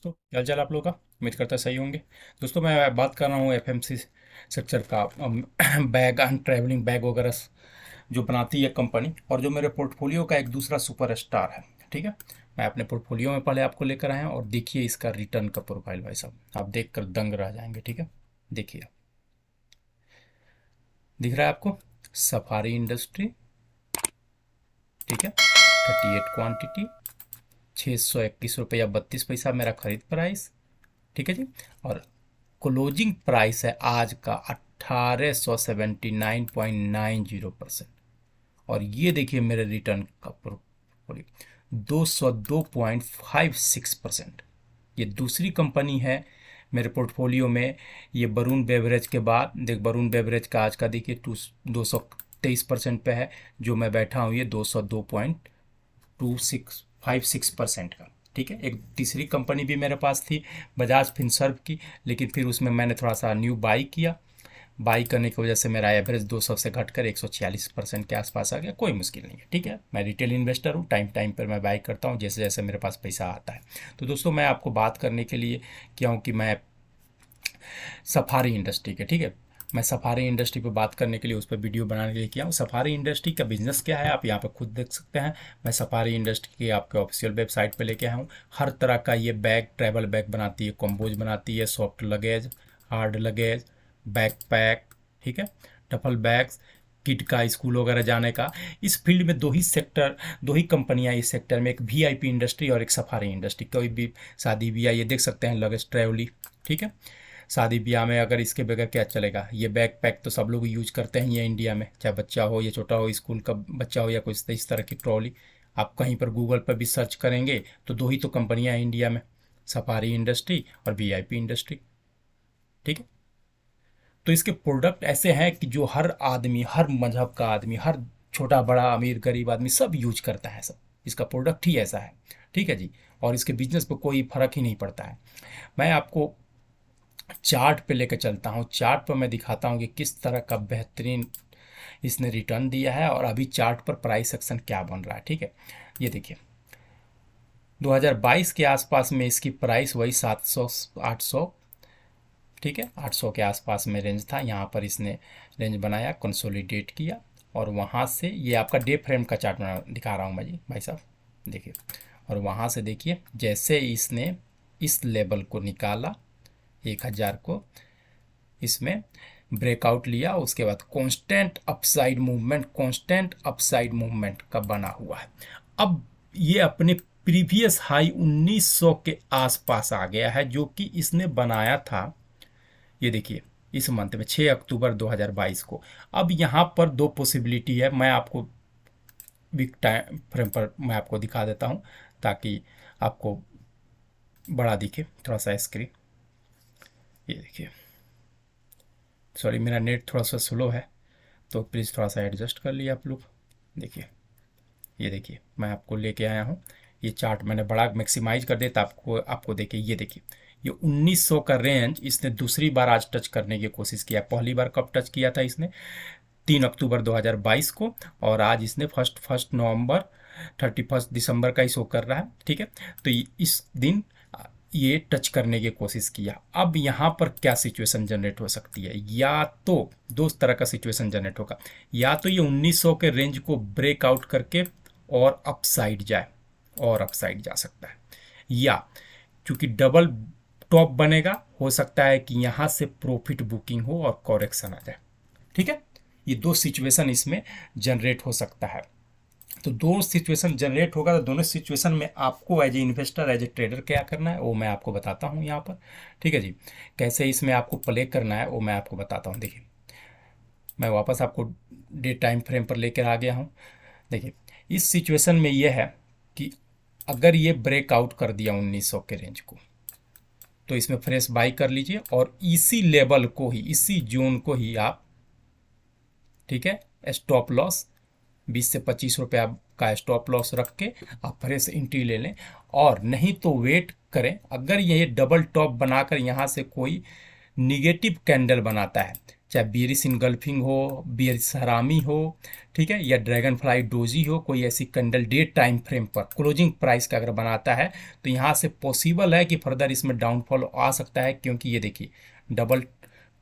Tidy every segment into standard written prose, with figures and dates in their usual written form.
दोस्तों, क्या हाल चाल आप लोगों का। उम्मीद करता है सही होंगे। दोस्तों, मैं बात कर रहा हूँ एफएमसी सेक्टर का। बैग एंड ट्रैवलिंग बैग वगैरह जो बनाती है कंपनी, और जो मेरे पोर्टफोलियो का एक दूसरा सुपर स्टार है। ठीक है, मैं अपने पोर्टफोलियो में पहले आपको लेकर आया हूँ, और देखिए इसका रिटर्न का प्रोफाइल। भाई साहब, आप देख कर दंग रह जाएंगे। ठीक है, देखिए दिख रहा है आपको, सफारी इंडस्ट्री। ठीक है, 38 क्वांटिटी, 621 रुपया 32 पैसा मेरा खरीद प्राइस। ठीक है जी। और क्लोजिंग प्राइस है आज का 1879.90%। और ये देखिए मेरे रिटर्न का पोर्टफोलियो 202.56%। ये दूसरी कंपनी है मेरे पोर्टफोलियो में। ये वरुण बेवरेज के बाद देख, वरुण बेवरेज का आज का देखिए 223% पे है। जो मैं बैठा हूँ ये 202.2656% का। ठीक है, एक तीसरी कंपनी भी मेरे पास थी, बजाज फिनसर्व की, लेकिन फिर उसमें मैंने थोड़ा सा न्यू बाई किया। बाई करने की वजह से मेरा एवरेज 200 से घटकर 146% के आसपास आ गया। कोई मुश्किल नहीं है। ठीक है, मैं रिटेल इन्वेस्टर हूँ, टाइम टाइम पर मैं बाई करता हूँ जैसे जैसे मेरे पास पैसा आता है। तो दोस्तों, मैं आपको बात करने के लिए क्या हूँ कि मैं सफारी इंडस्ट्री के, ठीक है, मैं सफारी इंडस्ट्री पे बात करने के लिए, उस पर वीडियो बनाने के लिए किया हूँ। सफारी इंडस्ट्री का बिजनेस क्या है आप यहाँ पे खुद देख सकते हैं। मैं सफारी इंडस्ट्री की आपके ऑफिशियल वेबसाइट पे लेके आया हूँ। हर तरह का ये बैग, ट्रैवल बैग बनाती है, कॉम्बोज बनाती है, soft luggage, hard luggage, back pack, ठीक है, टफल बैग्स, किड का स्कूल वगैरह जाने का। इस फील्ड में दो ही कंपनियां इस सेक्टर में, एक वीआईपी इंडस्ट्री और एक सफारी इंडस्ट्री। कोई भी शादी ब्याह, ये देख सकते हैं लगेज ट्रैवली। ठीक है, शादी ब्याह में अगर इसके बगैर क्या चलेगा। ये बैग पैक तो सब लोग यूज करते हैं ये इंडिया में, चाहे बच्चा हो या छोटा हो, स्कूल का बच्चा हो या कोई इस तरह की ट्रॉली। आप कहीं पर गूगल पर भी सर्च करेंगे तो दो ही तो कंपनियां हैं इंडिया में, सफारी इंडस्ट्री और वीआईपी इंडस्ट्री। ठीक है, तो इसके प्रोडक्ट ऐसे हैं कि जो हर आदमी, हर मजहब का आदमी, हर छोटा बड़ा अमीर गरीब आदमी सब यूज करता है। सब इसका प्रोडक्ट ही ऐसा है। ठीक है जी। और इसके बिजनेस पे कोई फर्क ही नहीं पड़ता है। मैं आपको चार्ट पे लेकर चलता हूँ। चार्ट पर मैं दिखाता हूँ कि किस तरह का बेहतरीन इसने रिटर्न दिया है, और अभी चार्ट पर प्राइस एक्शन क्या बन रहा है। ठीक है, ये देखिए 2022 के आसपास में इसकी प्राइस वही 700 800, ठीक है, 800 के आसपास में रेंज था। यहाँ पर इसने रेंज बनाया, कंसोलिडेट किया, और वहाँ से ये आपका डे फ्रेम का चार्ट बना दिखा रहा हूँ मैं जी भाई साहब, देखिए। और वहाँ से देखिए जैसे इसने इस लेवल को निकाला, 1000 को इसमें ब्रेकआउट लिया, उसके बाद कांस्टेंट अपसाइड मूवमेंट का बना हुआ है। अब ये अपने प्रीवियस हाई 1900 के आसपास आ गया है, जो कि इसने बनाया था, ये देखिए इस मंथ में 6 अक्टूबर 2022 को। अब यहाँ पर दो पॉसिबिलिटी है, मैं आपको वीक टाइम फ्रेम पर मैं आपको दिखा देता हूँ ताकि आपको बड़ा दिखे थोड़ा सा स्क्रीन। ये देखिए, सॉरी मेरा नेट थोड़ा सा स्लो है, तो प्लीज़ थोड़ा सा एडजस्ट कर लिए आप लोग। देखिए, ये देखिए मैं आपको लेके आया हूँ। ये चार्ट मैंने बड़ा मैक्सिमाइज कर दिया था आपको आपको देखिए, ये देखिए ये 1900 का रेंज इसने दूसरी बार आज टच करने की कोशिश किया। पहली बार कब टच किया था इसने, 3 अक्टूबर 2022 को, और आज इसने फर्स्ट नवंबर 31 दिसंबर का ही शो कर रहा है। ठीक है, तो इस दिन ये टच करने की कोशिश किया। अब यहाँ पर क्या सिचुएशन जनरेट हो सकती है, या तो दो तरह का सिचुएशन जनरेट होगा। या तो ये 1900 के रेंज को ब्रेकआउट करके और अपसाइड जाए, और अपसाइड जा सकता है, या चूंकि डबल टॉप बनेगा, हो सकता है कि यहाँ से प्रॉफिट बुकिंग हो और कॉरेक्शन आ जाए। ठीक है, ये दो सिचुएशन इसमें जनरेट हो सकता है। तो दो सिचुएशन जनरेट होगा, तो दोनों सिचुएशन में आपको as a investor, as a trader क्या करना है वो मैं आपको बताता हूँ यहाँ पर। ठीक है जी, कैसे इसमें आपको प्ले करना है वो मैं आपको बताता हूँ। देखिए मैं वापस आपको डे टाइम फ्रेम पर लेकर आ गया हूँ। देखिए इस सिचुएशन में ये है कि अगर ये ब्रेकआउट कर दिया 1900 के रेंज को, तो इसमें फ्रेश बाई कर लीजिए, और इसी लेवल को ही, इसी जोन को ही आप, ठीक है, स्टॉप लॉस 20 से 25 रुपया का स्टॉप लॉस रख के आप फ्रेश एंट्री ले लें। और नहीं तो वेट करें, अगर ये डबल टॉप बनाकर यहाँ से कोई निगेटिव कैंडल बनाता है, चाहे बेरिस इनगल्फिंग हो, बेरिस हरामी हो, ठीक है, या ड्रैगन फ्लाई डोजी हो, कोई ऐसी कैंडल डे टाइम फ्रेम पर क्लोजिंग प्राइस का अगर बनाता है तो यहाँ से पॉसिबल है कि फर्दर इसमें डाउनफॉल आ सकता है, क्योंकि ये देखिए डबल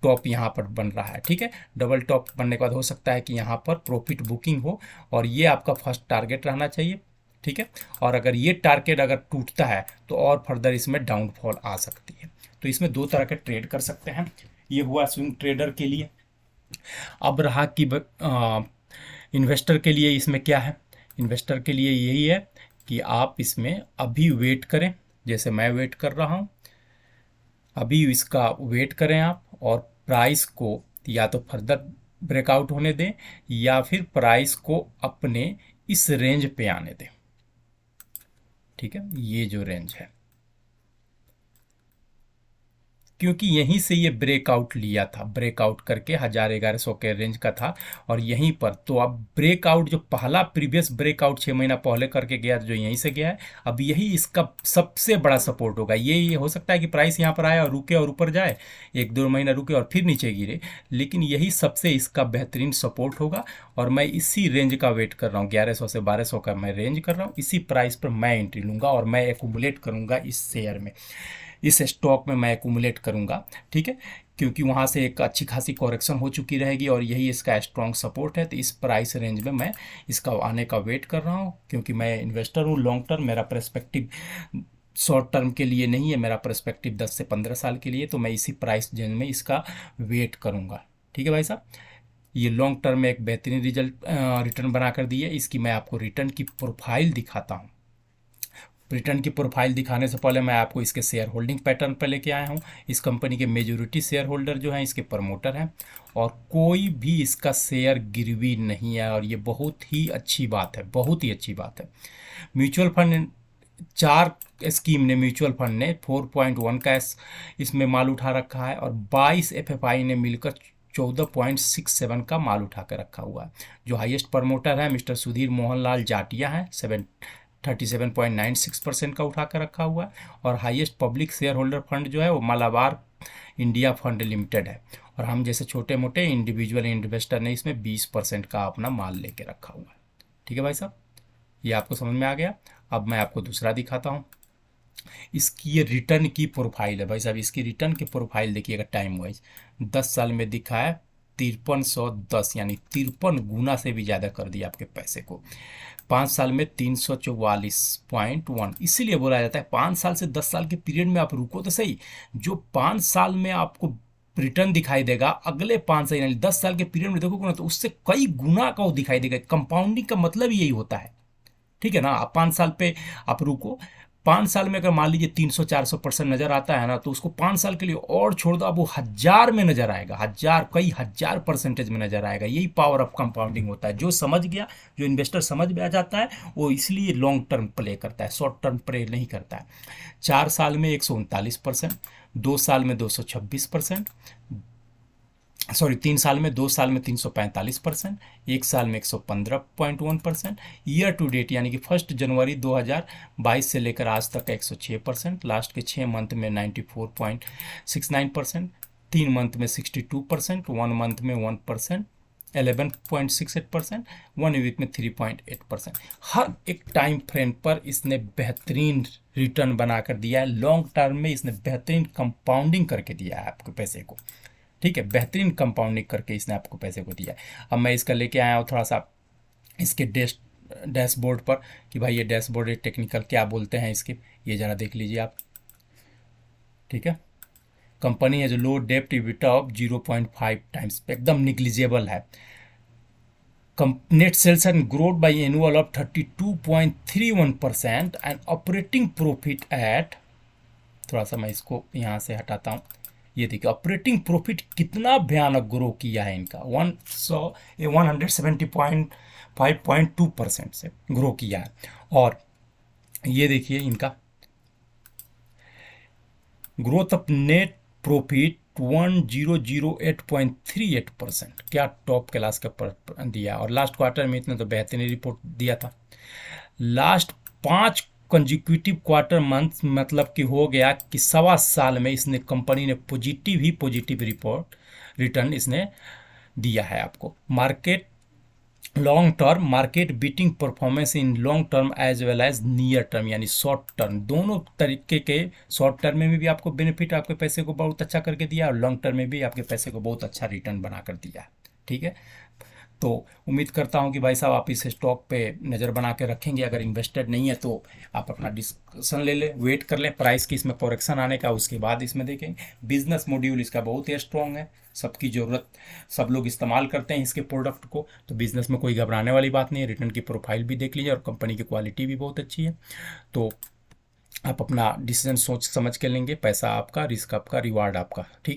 टॉप यहाँ पर बन रहा है, ठीक है। डबल टॉप बनने के बाद हो सकता है कि यहाँ पर प्रॉफिट बुकिंग हो, और ये आपका फर्स्ट टारगेट रहना चाहिए, ठीक है। और अगर ये टारगेट अगर टूटता है तो और फर्दर इसमें डाउनफॉल आ सकती है। तो इसमें दो तरह के ट्रेड कर सकते हैं। ये हुआ स्विंग ट्रेडर के लिए। अब रहा कि इन्वेस्टर के लिए इसमें क्या है। इन्वेस्टर के लिए यही है कि आप इसमें अभी वेट करें, जैसे मैं वेट कर रहा हूँ, अभी इसका वेट करें आप, और प्राइस को या तो फर्दर ब्रेकआउट होने दें या फिर प्राइस को अपने इस रेंज पे आने दें, ठीक है, ये जो रेंज है, क्योंकि यहीं से ये ब्रेकआउट लिया था, ब्रेकआउट करके 1000-1100 के रेंज का था, और यहीं पर तो अब ब्रेकआउट जो पहला प्रीवियस ब्रेकआउट 6 महीना पहले करके गया जो यहीं से गया है, अब यही इसका सबसे बड़ा सपोर्ट होगा। ये हो सकता है कि प्राइस यहाँ पर आए और रुके और ऊपर जाए, 1-2 महीना रुके और फिर नीचे गिरे, लेकिन यही सबसे इसका बेहतरीन सपोर्ट होगा। और मैं इसी रेंज का वेट कर रहा हूँ, 1100 से 1200 का मैं रेंज कर रहा हूँ, इसी प्राइस पर मैं एंट्री लूँगा और मैं एक्यूमुलेट करूँगा इस शेयर में, इस स्टॉक में मैं एक्यूमुलेट करूंगा, ठीक है, क्योंकि वहां से एक अच्छी खासी कॉरेक्शन हो चुकी रहेगी और यही इसका स्ट्रॉन्ग सपोर्ट है। तो इस प्राइस रेंज में मैं इसका आने का वेट कर रहा हूँ, क्योंकि मैं इन्वेस्टर हूँ लॉन्ग टर्म, मेरा पर्सपेक्टिव शॉर्ट टर्म के लिए नहीं है, मेरा पर्सपेक्टिव 10 से 15 साल के लिए। तो मैं इसी प्राइस रेंज में इसका वेट करूंगा, ठीक है भाई साहब। ये लॉन्ग टर्म में एक बेहतरीन रिटर्न बना कर दी है। इसकी मैं आपको रिटर्न की प्रोफाइल दिखाता हूँ। रिटर्न की प्रोफाइल दिखाने से पहले मैं आपको इसके शेयर होल्डिंग पैटर्न पर लेके आया हूँ। इस कंपनी के मेजोरिटी शेयर होल्डर जो हैं इसके प्रमोटर हैं, और कोई भी इसका शेयर गिरवी नहीं है, और ये बहुत ही अच्छी बात है, बहुत ही अच्छी बात है। म्यूचुअल फंड 4 स्कीम ने, म्यूचुअल फंड ने 4.1 का इसमें माल उठा रखा है, और 22 एफएफआई ने मिलकर 14.67 का माल उठा कर रखा हुआ है। जो हाईएस्ट प्रमोटर है मिस्टर सुधीर मोहनलाल जाटिया हैं, 37.96% का उठा कर रखा हुआ है। और highest public share holder fund जो है वो मलाबार इंडिया फंड लिमिटेड है, और हम जैसे छोटे मोटे इंडिविजुअल इन्वेस्टर ने इसमें 20% का अपना माल लेके रखा हुआ है, ठीक है भाई साहब। ये आपको समझ में आ गया। अब मैं आपको दूसरा दिखाता हूँ। इसकी ये रिटर्न की प्रोफाइल है भाई साहब। इसकी रिटर्न की प्रोफाइल देखिएगा टाइम वाइज, 10 साल में दिखा है 5310, यानी 53 गुना से भी ज़्यादा कर दिया आपके पैसे को। 5 साल में 344.1। इसीलिए बोला जाता है 5 साल से 10 साल के पीरियड में आप रुको तो सही, जो 5 साल में आपको रिटर्न दिखाई देगा, अगले 5 साल यानी 10 साल के पीरियड में देखोगे ना तो उससे कई गुना का वो दिखाई देगा। कंपाउंडिंग का मतलब यही होता है, ठीक है ना। आप 5 साल पे आप रुको, 5 साल में अगर मान लीजिए 300-400% नजर आता है ना, तो उसको 5 साल के लिए और छोड़ दो, अब वो 1000 में नजर आएगा, कई हजार परसेंटेज में नजर आएगा। यही पावर ऑफ कंपाउंडिंग होता है। जो समझ गया, जो इन्वेस्टर समझ में आ जाता है, वो इसलिए लॉन्ग टर्म प्ले करता है, शॉर्ट टर्म प्ले नहीं करता है। 4 साल में 139%, 2 साल में 226%, सॉरी 3 साल में, 2 साल में 345%, 1 साल में 115.1%, ईयर टू डेट यानी कि 1 जनवरी 2022 से लेकर आज तक 106%, लास्ट के 6 मंथ में 94.69%, 3 मंथ में 62%, 1 मंथ में 1%, 11.68%, 1 वीक में 3.8%। हर एक टाइम फ्रेम पर इसने बेहतरीन रिटर्न बनाकर दिया है। लॉन्ग टर्म में इसने बेहतरीन कंपाउंडिंग करके दिया है आपके पैसे को, ठीक है, बेहतरीन कंपाउंडिंग करके इसने आपको पैसे को दिया है। अब मैं इसका लेके आया हूँ थोड़ा सा इसके डैशबोर्ड पर, कि भाई ये डैशबोर्ड टेक्निकल क्या बोलते हैं इसके, ये ज़रा देख लीजिए आप, ठीक है। कंपनी है जो लो डेप्ट इबिटा ऑफ 0.5 टाइम्स, एकदम निग्लिजिबल है। Net sales and growth by annual of 32.31% and operating profit at, थोड़ा सा मैं इसको यहाँ से हटाता हूँ। ये देखिए ऑपरेटिंग प्रॉफिट कितना भयानक ग्रो किया है इनका, 170.5.2% से ग्रो किया है। और ये देखिए इनका ग्रोथ ऑफ नेट प्रॉफिट 1008.38%, क्या टॉप क्लास का दिया। और लास्ट क्वार्टर में इतना तो बेहतरीन रिपोर्ट दिया था। लास्ट 5 कंजिक्यूटिव क्वार्टर मंथ, मतलब कि हो गया कि 1.25 साल में इसने कंपनी ने पॉजिटिव रिपोर्ट रिटर्न इसने दिया है आपको। Market long term market beating performance in long term as well as near term, यानी शॉर्ट टर्म, दोनों तरीके के, शॉर्ट टर्म में भी आपको बेनिफिट, आपके पैसे को बहुत अच्छा करके दिया, और लॉन्ग टर्म में भी आपके पैसे को बहुत अच्छा रिटर्न बना कर दिया। ठीक है, तो उम्मीद करता हूं कि भाई साहब आप इस स्टॉक पे नज़र बना के रखेंगे। अगर इन्वेस्टेड नहीं है तो आप अपना डिस्कशन ले लें, वेट कर लें प्राइस की इसमें करेक्शन आने का, उसके बाद इसमें देखेंगे। बिजनेस मॉड्यूल इसका बहुत ही स्ट्रॉन्ग है, सबकी ज़रूरत, सब लोग इस्तेमाल करते हैं इसके प्रोडक्ट को, तो बिजनेस में कोई घबराने वाली बात नहीं है। रिटर्न की प्रोफाइल भी देख लीजिए और कंपनी की क्वालिटी भी बहुत अच्छी है। तो आप अपना डिसीजन सोच समझ के लेंगे, पैसा आपका, रिस्क आपका, रिवार्ड आपका। ठीक।